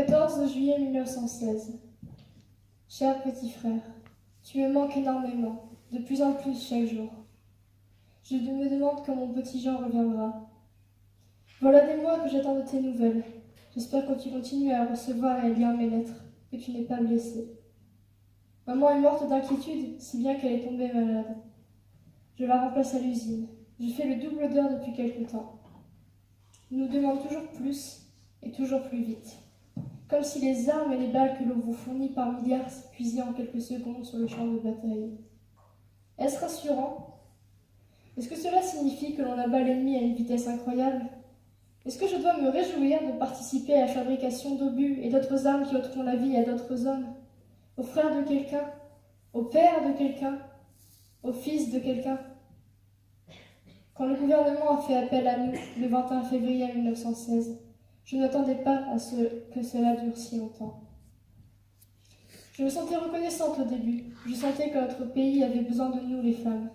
14 juillet 1916. Cher petit frère, tu me manques énormément, de plus en plus chaque jour. Je me demande quand mon petit Jean reviendra. Voilà des mois que j'attends de tes nouvelles. J'espère que tu continues à recevoir et à lire mes lettres, que tu n'es pas blessé. Maman est morte d'inquiétude, si bien qu'elle est tombée malade. Je la remplace à l'usine. Je fais le double d'heure depuis quelque temps. On nous demande toujours plus et toujours plus vite. Comme si les armes et les balles que l'on vous fournit par milliards s'épuisaient en quelques secondes sur le champ de bataille. Est-ce rassurant? Est-ce que cela signifie que l'on abat l'ennemi à une vitesse incroyable? Est-ce que je dois me réjouir de participer à la fabrication d'obus et d'autres armes qui ôteront la vie à d'autres hommes, aux frères de quelqu'un, au père de quelqu'un, au fils de quelqu'un? Quand le gouvernement a fait appel à nous le 21 février 1916, je n'attendais pas à ce que cela dure si longtemps. Je me sentais reconnaissante au début. Je sentais que notre pays avait besoin de nous, les femmes.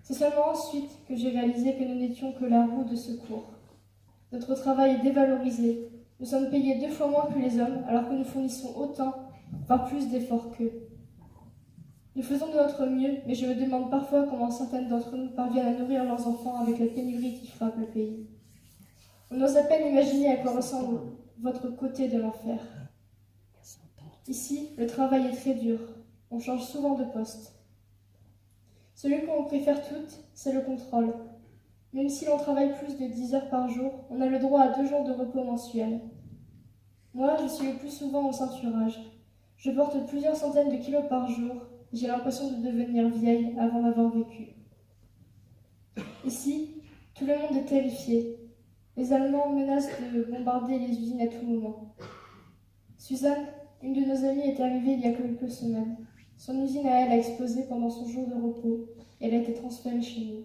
C'est seulement ensuite que j'ai réalisé que nous n'étions que la roue de secours. Notre travail est dévalorisé. Nous sommes payés 2 fois moins que les hommes, alors que nous fournissons autant, voire plus d'efforts qu'eux. Nous faisons de notre mieux, mais je me demande parfois comment certaines d'entre nous parviennent à nourrir leurs enfants avec la pénurie qui frappe le pays. On n'ose à peine imaginer à quoi ressemble votre côté de l'enfer. Ici, le travail est très dur. On change souvent de poste. Celui qu'on préfère toutes, c'est le contrôle. Même si l'on travaille plus de 10 heures par jour, on a le droit à 2 jours de repos mensuels. Moi, je suis le plus souvent au ceinturage. Je porte plusieurs centaines de kilos par jour. J'ai l'impression de devenir vieille avant d'avoir vécu. Ici, tout le monde est terrifié. Les Allemands menacent de bombarder les usines à tout moment. Suzanne, une de nos amies, est arrivée il y a quelques semaines. Son usine à elle a explosé pendant son jour de repos et elle a été transférée chez nous.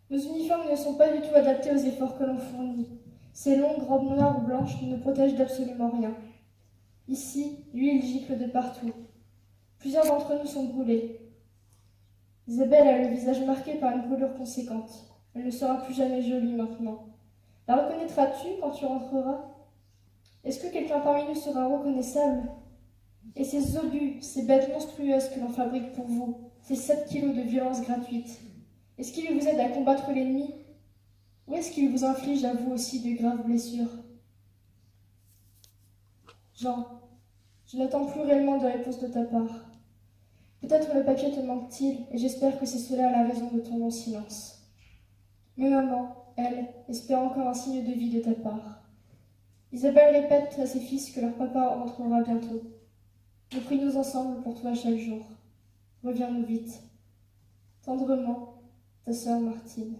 Nos uniformes ne sont pas du tout adaptés aux efforts que l'on fournit. Ces longues robes noires ou blanches ne nous protègent d'absolument rien. Ici, l'huile gicle de partout. Plusieurs d'entre nous sont brûlés. Isabelle a le visage marqué par une brûlure conséquente. Elle ne sera plus jamais jolie maintenant. La reconnaîtras-tu quand tu rentreras? Est-ce que quelqu'un parmi nous sera reconnaissable? Et ces obus, ces bêtes monstrueuses que l'on fabrique pour vous, ces 7 kilos de violence gratuite, est-ce qu'ils vous aident à combattre l'ennemi? Ou est-ce qu'ils vous infligent à vous aussi de graves blessures? Jean, je n'attends plus réellement de réponse de ta part. Peut-être le papier te manque-t-il, et j'espère que c'est cela la raison de ton long silence. Mais maman, elle, espère encore un signe de vie de ta part. Isabelle répète à ses fils que leur papa rentrera bientôt. Nous prions ensemble pour toi chaque jour. Reviens-nous vite. Tendrement, ta sœur Martine.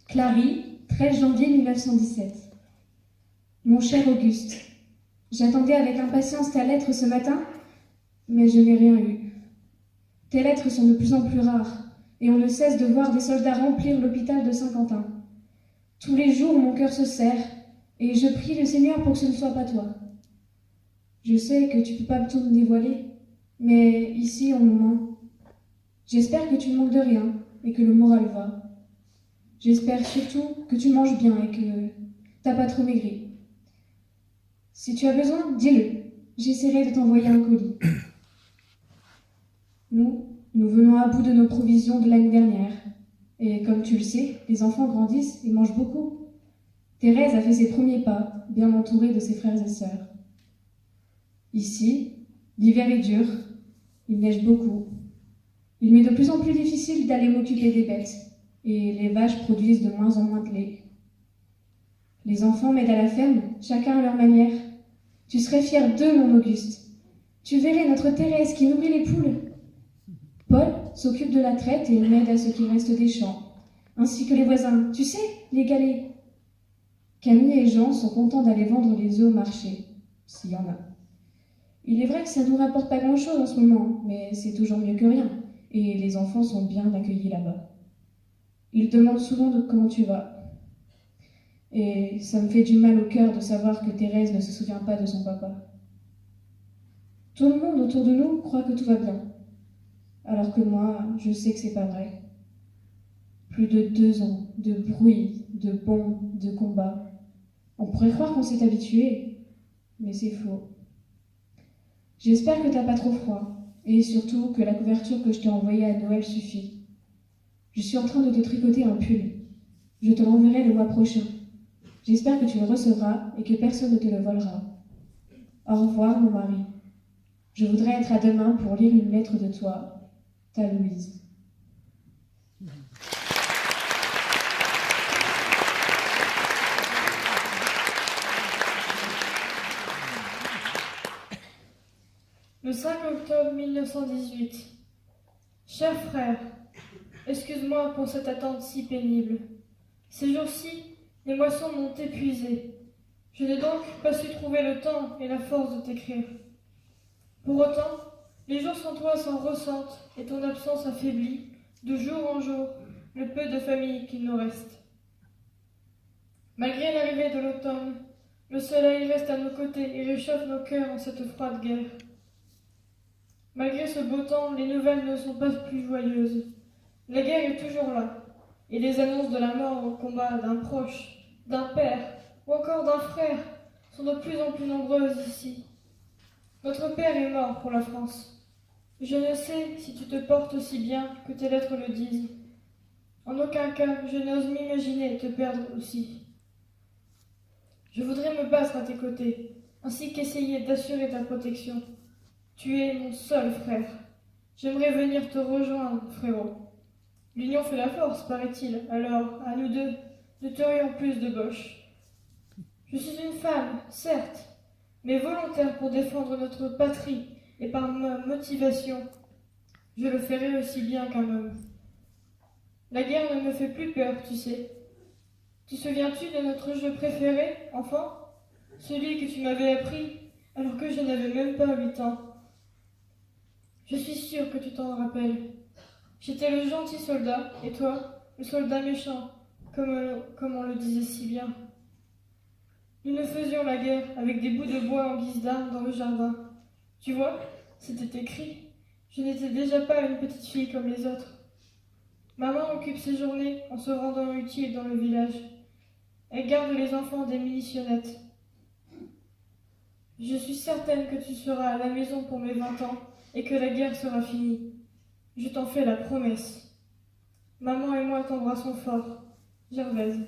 Clary, 13 janvier 1917. Mon cher Auguste, j'attendais avec impatience ta lettre ce matin, mais je n'ai rien eu. Tes lettres sont de plus en plus rares, et on ne cesse de voir des soldats remplir l'hôpital de Saint-Quentin. Tous les jours, mon cœur se serre, et je prie le Seigneur pour que ce ne soit pas toi. Je sais que tu ne peux pas tout me dévoiler, mais ici, on nous ment. J'espère que tu ne manques de rien, et que le moral va. J'espère surtout que tu manges bien et que t'as pas trop maigri. Si tu as besoin, dis-le. J'essaierai de t'envoyer un colis. Nous venons à bout de nos provisions de l'année dernière. Et comme tu le sais, les enfants grandissent et mangent beaucoup. Thérèse a fait ses premiers pas, bien entourée de ses frères et sœurs. Ici, l'hiver est dur. Il neige beaucoup. Il m'est de plus en plus difficile d'aller m'occuper des bêtes. Et les vaches produisent de moins en moins de lait. Les enfants m'aident à la ferme, chacun à leur manière. Tu serais fier d'eux, mon Auguste. Tu verrais notre Thérèse qui nourrit les poules. Paul s'occupe de la traite et m'aide à ce qu'il reste des champs, ainsi que les voisins, tu sais, les galets. Camille et Jean sont contents d'aller vendre les œufs au marché, s'il y en a. Il est vrai que ça ne nous rapporte pas grand-chose en ce moment, mais c'est toujours mieux que rien, et les enfants sont bien accueillis là-bas. Ils demandent souvent comment tu vas. Et ça me fait du mal au cœur de savoir que Thérèse ne se souvient pas de son papa. Tout le monde autour de nous croit que tout va bien. Alors que moi, je sais que c'est pas vrai. Plus de 2 ans de bruit, de bombes, de combats. On pourrait croire qu'on s'est habitué, mais c'est faux. J'espère que t'as pas trop froid, et surtout que la couverture que je t'ai envoyée à Noël suffit. Je suis en train de te tricoter un pull. Je te l'enverrai le mois prochain. J'espère que tu le recevras et que personne ne te le volera. Au revoir, mon mari. Je voudrais être à demain pour lire une lettre de toi, ta Louise. Le 5 octobre 1918. Cher frère, excuse-moi pour cette attente si pénible. Ces jours-ci, les moissons m'ont épuisé. Je n'ai donc pas su trouver le temps et la force de t'écrire. Pour autant, les jours sans toi s'en ressentent et ton absence affaiblit, de jour en jour, le peu de famille qu'il nous reste. Malgré l'arrivée de l'automne, le soleil reste à nos côtés et réchauffe nos cœurs en cette froide guerre. Malgré ce beau temps, les nouvelles ne sont pas plus joyeuses. La guerre est toujours là, et les annonces de la mort au combat d'un proche, d'un père ou encore d'un frère sont de plus en plus nombreuses ici. Notre père est mort pour la France. Je ne sais si tu te portes aussi bien que tes lettres le disent. En aucun cas, je n'ose m'imaginer te perdre aussi. Je voudrais me battre à tes côtés, ainsi qu'essayer d'assurer ta protection. Tu es mon seul frère. J'aimerais venir te rejoindre, frérot. L'union fait la force, paraît-il, alors, à nous deux, nous terions plus de gauche. Je suis une femme, certes, mais volontaire pour défendre notre patrie, et par ma motivation, je le ferai aussi bien qu'un homme. La guerre ne me fait plus peur, tu sais. Te souviens-tu de notre jeu préféré, enfant? Celui que tu m'avais appris, alors que je n'avais même pas 8 ans. Je suis sûre que tu t'en rappelles. J'étais le gentil soldat, et toi, le soldat méchant, comme on le disait si bien. Nous nous faisions la guerre avec des bouts de bois en guise d'armes dans le jardin. Tu vois, c'était écrit. Je n'étais déjà pas une petite fille comme les autres. Maman occupe ses journées en se rendant utile dans le village. Elle garde les enfants des munitionnettes. Je suis certaine que tu seras à la maison pour mes 20 ans et que la guerre sera finie. Je t'en fais la promesse. Maman et moi t'embrassons fort. Gervaise.